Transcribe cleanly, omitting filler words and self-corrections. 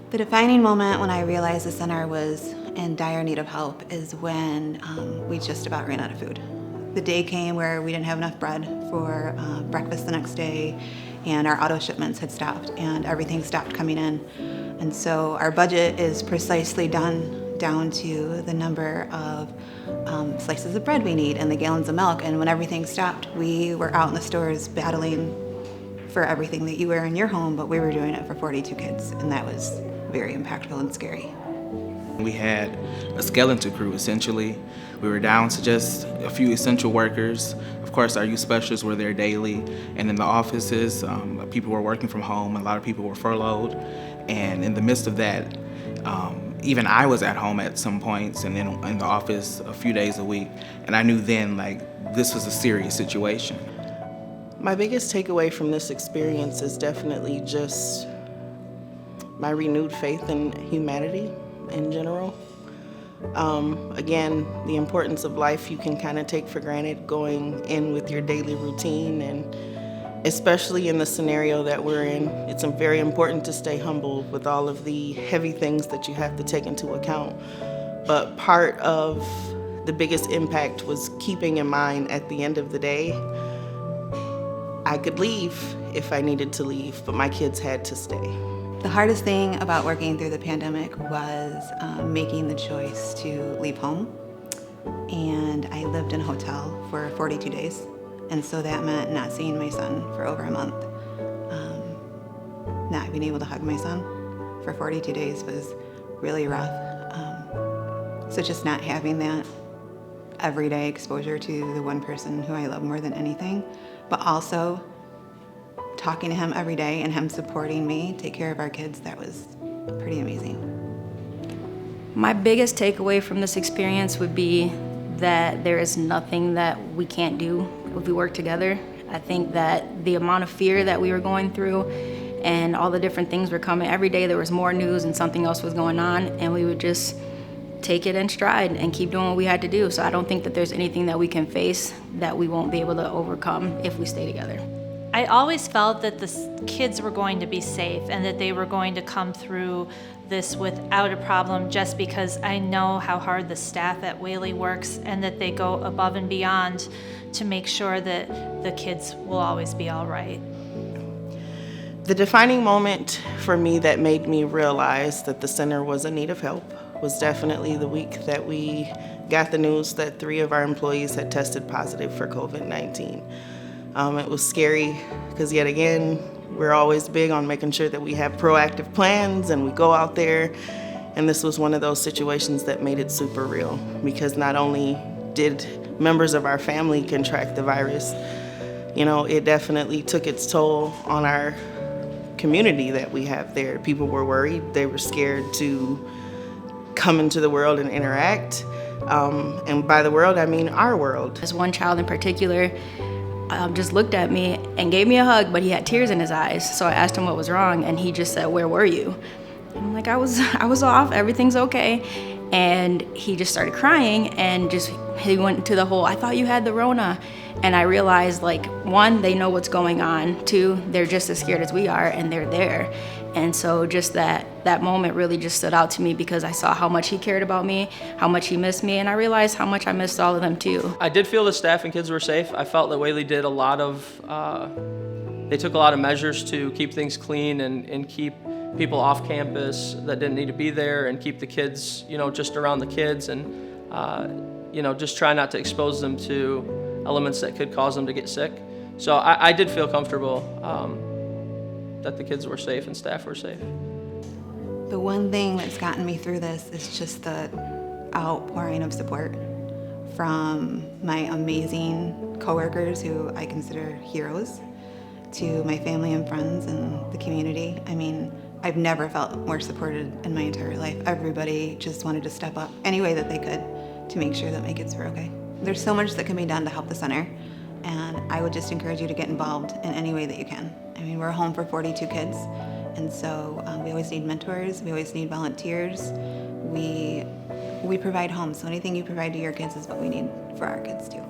The defining moment when I realized the center was in dire need of help is when we just about ran out of food. The day came where we didn't have enough bread for breakfast the next day, and our auto shipments had stopped, and everything stopped coming in. And so our budget is precisely down to the number of slices of bread we need and the gallons of milk. And when everything stopped, we were out in the stores battling for everything that you wear in your home, but we were doing it for 42 kids, and that was very impactful and scary. We had a skeleton crew, essentially. We were down to just a few essential workers. Of course, our youth specialists were there daily, and in the offices, people were working from home. A lot of people were furloughed, and in the midst of that, even I was at home at some points and then in the office a few days a week, and I knew then, this was a serious situation. My biggest takeaway from this experience is definitely just my renewed faith in humanity in general. Again, the importance of life you can kind of take for granted going in with your daily routine, and especially in the scenario that we're in, it's very important to stay humble with all of the heavy things that you have to take into account. But part of the biggest impact was keeping in mind at the end of the day, I could leave if I needed to leave, but my kids had to stay. The hardest thing about working through the pandemic was making the choice to leave home. And I lived in a hotel for 42 days. And so that meant not seeing my son for over a month. Not being able to hug my son for 42 days was really rough. So just not having that everyday exposure to the one person who I love more than anything, but also talking to him every day and him supporting me take care of our kids, that was pretty amazing. My biggest takeaway from this experience would be that there is nothing that we can't do if we work together. I think that the amount of fear that we were going through and all the different things were coming, every day there was more news and something else was going on, and we would just take it in stride and keep doing what we had to do. So I don't think that there's anything that we can face that we won't be able to overcome if we stay together. I always felt that the kids were going to be safe and that they were going to come through this without a problem, just because I know how hard the staff at Whaley works and that they go above and beyond to make sure that the kids will always be all right. The defining moment for me that made me realize that the center was in need of help was definitely the week that we got the news that 3 of our employees had tested positive for COVID-19. It was scary because, yet again, we're always big on making sure that we have proactive plans and we go out there. And this was one of those situations that made it super real, because not only did members of our family contract the virus, it definitely took its toll on our community that we have there. People were worried. They were scared to come into the world and interact. And by the world, I mean our world. There's one child in particular just looked at me and gave me a hug, but he had tears in his eyes. So I asked him what was wrong, and he just said, "Where were you?" I'm like, I was off, everything's okay. And he just started crying, and he went into the whole, "I thought you had the Rona." And I realized, 1, they know what's going on. 2, they're just as scared as we are, and they're there. And so just that moment really just stood out to me, because I saw how much he cared about me, how much he missed me, and I realized how much I missed all of them too. I did feel the staff and kids were safe. I felt that Whaley did they took a lot of measures to keep things clean and keep people off campus that didn't need to be there, and keep the kids, just around the kids, and, just try not to expose them to elements that could cause them to get sick. So I did feel comfortable that the kids were safe and staff were safe. The one thing that's gotten me through this is just the outpouring of support from my amazing coworkers, who I consider heroes, to my family and friends and the community. I mean, I've never felt more supported in my entire life. Everybody just wanted to step up any way that they could to make sure that my kids were okay. There's so much that can be done to help the center, and I would just encourage you to get involved in any way that you can. I mean, we're home for 42 kids, and so we always need mentors, we always need volunteers. We provide homes, so anything you provide to your kids is what we need for our kids too.